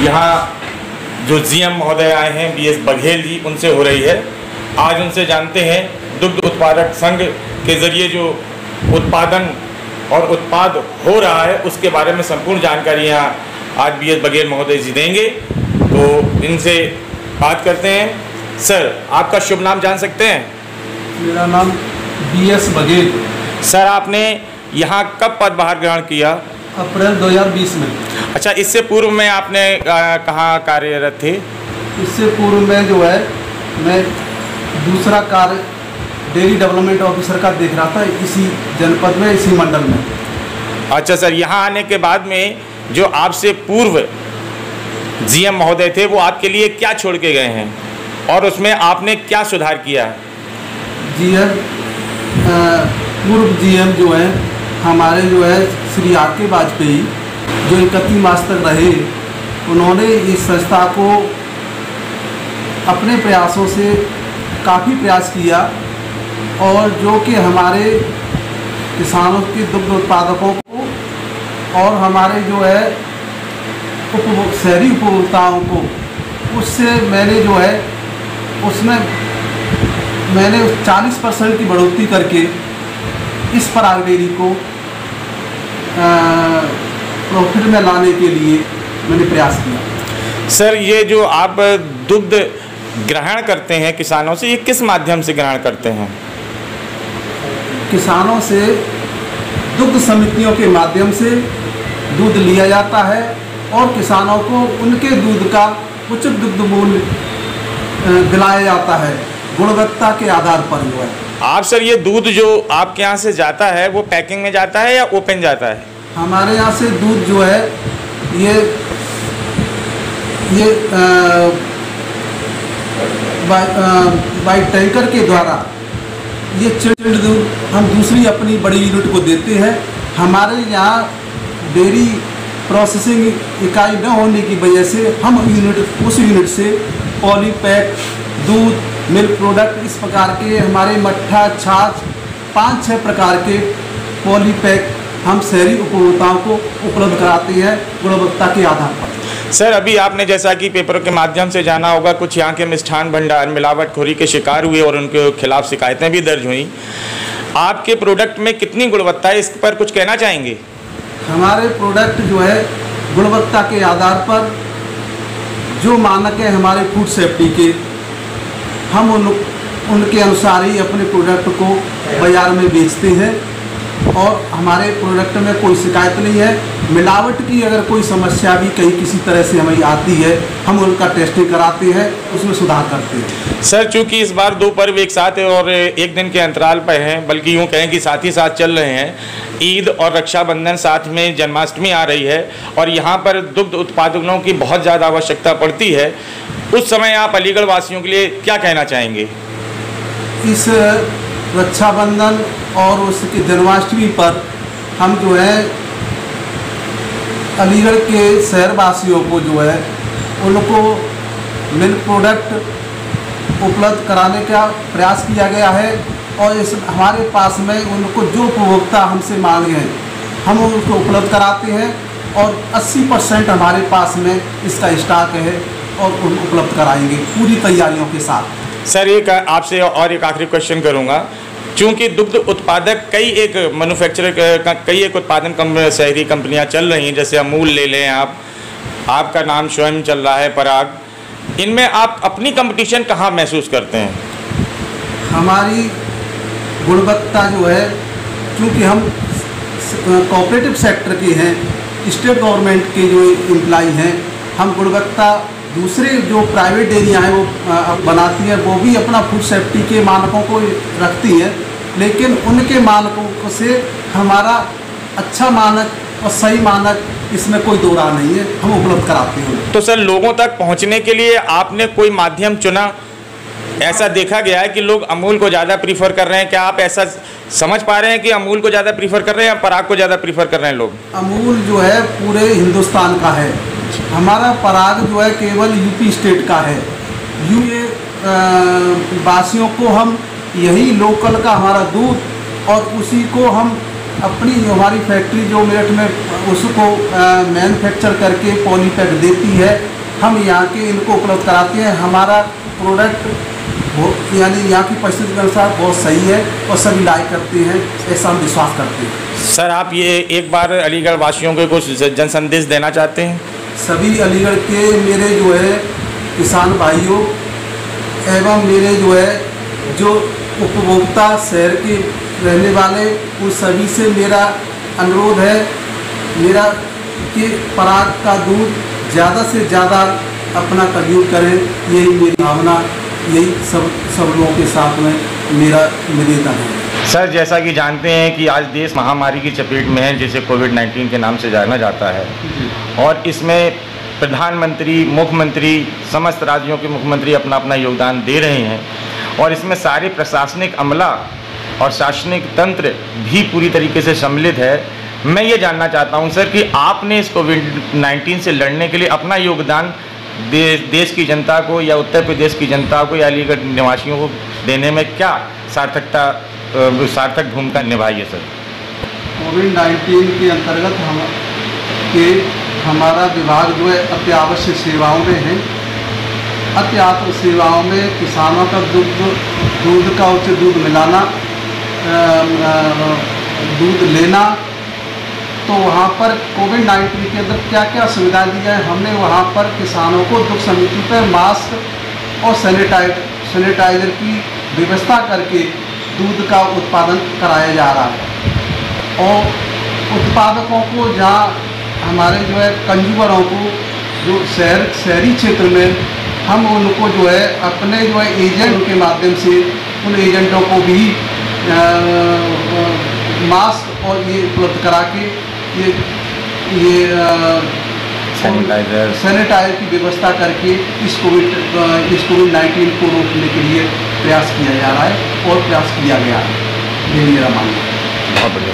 यहाँ जो जीएम महोदय आए हैं बीएस बघेल जी, उनसे हो रही है। आज उनसे जानते हैं दुग्ध उत्पादक संघ के ज़रिए जो उत्पादन और उत्पाद हो रहा है उसके बारे में संपूर्ण जानकारी यहाँ आज बीएस बघेल महोदय जी देंगे। तो इनसे बात करते हैं। सर, आपका शुभ नाम जान सकते हैं? मेरा नाम बीएस बघेल। सर, आपने यहाँ कब पदभार ग्रहण किया? अप्रैल 2020 में। अच्छा, इससे पूर्व में आपने कहाँ कार्यरत थे? इससे पूर्व में जो है मैं दूसरा कार्य डेयरी डेवलपमेंट ऑफिसर का देख रहा था इसी जनपद में, इसी मंडल में। अच्छा सर, यहाँ आने के बाद में जो आपसे पूर्व जीएम महोदय थे वो आपके लिए क्या छोड़ के गए हैं और उसमें आपने क्या सुधार किया है? जीएम पूर्व जीएम जो है हमारे जो है श्री आर.के. वाजपेयी, जो 31 मार्च तक रहे, उन्होंने इस संस्था को अपने प्रयासों से काफ़ी प्रयास किया और जो कि हमारे किसानों के दुग्ध उत्पादकों को और हमारे जो है शहरी उपभोक्ताओं को, उससे मैंने जो है उसमें मैंने 40% की बढ़ोतरी करके इस पराग डेयरी को प्रॉफिट में लाने के लिए मैंने प्रयास किया। सर, ये जो आप दुग्ध ग्रहण करते हैं किसानों से, ये किस माध्यम से ग्रहण करते हैं? किसानों से दुग्ध समितियों के माध्यम से दूध लिया जाता है और किसानों को उनके दूध का उचित दुग्ध मूल्य दिलाया जाता है गुणवत्ता के आधार पर जो है। आप सर, ये दूध जो आपके यहाँ से जाता है वो पैकिंग में जाता है या ओपन जाता है? हमारे यहाँ से दूध जो है ये बाई टैंकर के द्वारा ये चिल्ड दूध हम दूसरी अपनी बड़ी यूनिट को देते हैं। हमारे यहाँ डेयरी प्रोसेसिंग इकाई न होने की वजह से हम उस यूनिट से पॉलीपैक दूध, मिल्क प्रोडक्ट, इस प्रकार के हमारे मट्ठा, छाछ, 5-6 प्रकार के पॉलीपैक हम शहरी उपभोक्ताओं को उपलब्ध कराते हैं गुणवत्ता के आधार पर। सर, अभी आपने जैसा कि पेपरों के माध्यम से जाना होगा, कुछ यहाँ के मिष्ठान भंडार मिलावटखोरी के शिकार हुए और उनके खिलाफ शिकायतें भी दर्ज हुई। आपके प्रोडक्ट में कितनी गुणवत्ता है, इस पर कुछ कहना चाहेंगे? हमारे प्रोडक्ट जो है गुणवत्ता के आधार पर जो मानक है हमारे फूड सेफ्टी के, हम उनके अनुसार ही अपने प्रोडक्ट को बाज़ार में बेचते हैं और हमारे प्रोडक्ट में कोई शिकायत नहीं है। मिलावट की अगर कोई समस्या भी कहीं किसी तरह से हमें आती है, हम उनका टेस्टिंग कराते हैं, उसमें सुधार करते हैं। सर, चूँकि इस बार 2 पर्व एक साथ और एक दिन के अंतराल पर हैं, बल्कि यूँ कहें कि साथ ही साथ चल रहे हैं, ईद और रक्षाबंधन, साथ में जन्माष्टमी आ रही है और यहाँ पर दुग्ध उत्पादकों की बहुत ज़्यादा आवश्यकता पड़ती है, उस समय आप अलीगढ़ वासियों के लिए क्या कहना चाहेंगे? इस रक्षाबंधन और उसकी जन्माष्टमी पर हम जो है अलीगढ़ के शहरवासियों को जो है उनको मिल्क प्रोडक्ट उपलब्ध कराने का प्रयास किया गया है और इस हमारे पास में उनको जो उपभोक्ता हमसे मांगे हैं हम उनको उपलब्ध कराते हैं और 80% हमारे पास में इसका स्टॉक है और उपलब्ध कराएंगे पूरी तैयारियों के साथ। सर, एक आपसे और एक आखिरी क्वेश्चन करूँगा। चूँकि दुग्ध उत्पादक कई एक उत्पादन शहरी कंपनियां चल रही हैं, जैसे अमूल ले लें आप, आपका नाम स्वयं चल रहा है पराग, इनमें आप अपनी कंपटीशन कहाँ महसूस करते हैं? हमारी गुणवत्ता जो है, क्योंकि हम कोऑपरेटिव सेक्टर के हैं, स्टेट गवर्नमेंट के जो एम्प्लॉई हैं, हम गुणवत्ता दूसरे जो प्राइवेट डेयरियाँ हैं वो बनाती हैं, वो भी अपना फूड सेफ्टी के मानकों को रखती हैं, लेकिन उनके मानकों से हमारा अच्छा मानक और सही मानक, इसमें कोई दो राह नहीं है, हम उपलब्ध कराते हैं। तो सर, लोगों तक पहुंचने के लिए आपने कोई माध्यम चुना? ऐसा देखा गया है कि लोग अमूल को ज़्यादा प्रीफर कर रहे हैं, क्या आप ऐसा समझ पा रहे हैं कि अमूल को ज़्यादा प्रीफर कर रहे हैं या पराग को ज़्यादा प्रीफर कर रहे हैं लोग? अमूल जो है पूरे हिंदुस्तान का है, हमारा पराग जो है केवल यूपी स्टेट का है। वासियों को हम यही लोकल का हमारा दूध और उसी को हम अपनी जो हमारी फैक्ट्री जो मेरठ में उसको मैन्युफैक्चर करके पॉलीपैक देती है हम यहाँ के इनको उपलब्ध कराते हैं। हमारा प्रोडक्ट यानी यहाँ की परिस्थिति के अनुसार बहुत सही है और सभी लाइक करते हैं, ऐसा हम विश्वास करते हैं। सर, आप ये एक बार अलीगढ़ वासियों को कुछ जन संदेश देना चाहते हैं? सभी अलीगढ़ के मेरे जो है किसान भाइयों एवं मेरे जो है जो उपभोक्ता शहर के रहने वाले, उन सभी से मेरा अनुरोध है मेरा कि पराग का दूध ज़्यादा से ज़्यादा अपना प्रयोग करें। यही मेरी भावना, यही सब लोगों के साथ में मेरा निवेदन है। सर, जैसा कि जानते हैं कि आज देश महामारी की चपेट में है, जिसे कोविड-19 के नाम से जाना जाता है, और इसमें प्रधानमंत्री, मुख्यमंत्री, समस्त राज्यों के मुख्यमंत्री अपना अपना योगदान दे रहे हैं, और इसमें सारे प्रशासनिक अमला और शासनिक तंत्र भी पूरी तरीके से सम्मिलित है। मैं ये जानना चाहता हूँ सर कि आपने इस कोविड-19 से लड़ने के लिए अपना योगदान देश की जनता को या उत्तर प्रदेश की जनता को या अलीगढ़ निवासियों को देने में क्या सार्थक भूमिका निभाई है सर? कोविड-19 के अंतर्गत हमारा विभाग जो है अत्यावश्यक सेवाओं में है। अत्यावश्यक सेवाओं में किसानों का दूध का उचित दूध मिलाना, दूध लेना, तो वहाँ पर कोविड-19 के अंदर क्या क्या सुविधा दी जाए, हमने वहाँ पर किसानों को दुग्ध समिति पर मास्क और सैनिटाइजर की व्यवस्था करके दूध का उत्पादन कराया जा रहा है। और उत्पादकों को जहाँ हमारे जो है कंज्यूमरों को जो शहरी क्षेत्र में हम उनको जो है अपने जो है एजेंट के माध्यम से उन एजेंटों को भी मास्क और ये उपलब्ध करा के ये सैनिटाइजर की व्यवस्था करके इस कोविड-19 को रोकने के लिए प्रयास किया जा रहा है और प्रयास किया गया है। यही मेरा मानना है। बहुत बढ़िया।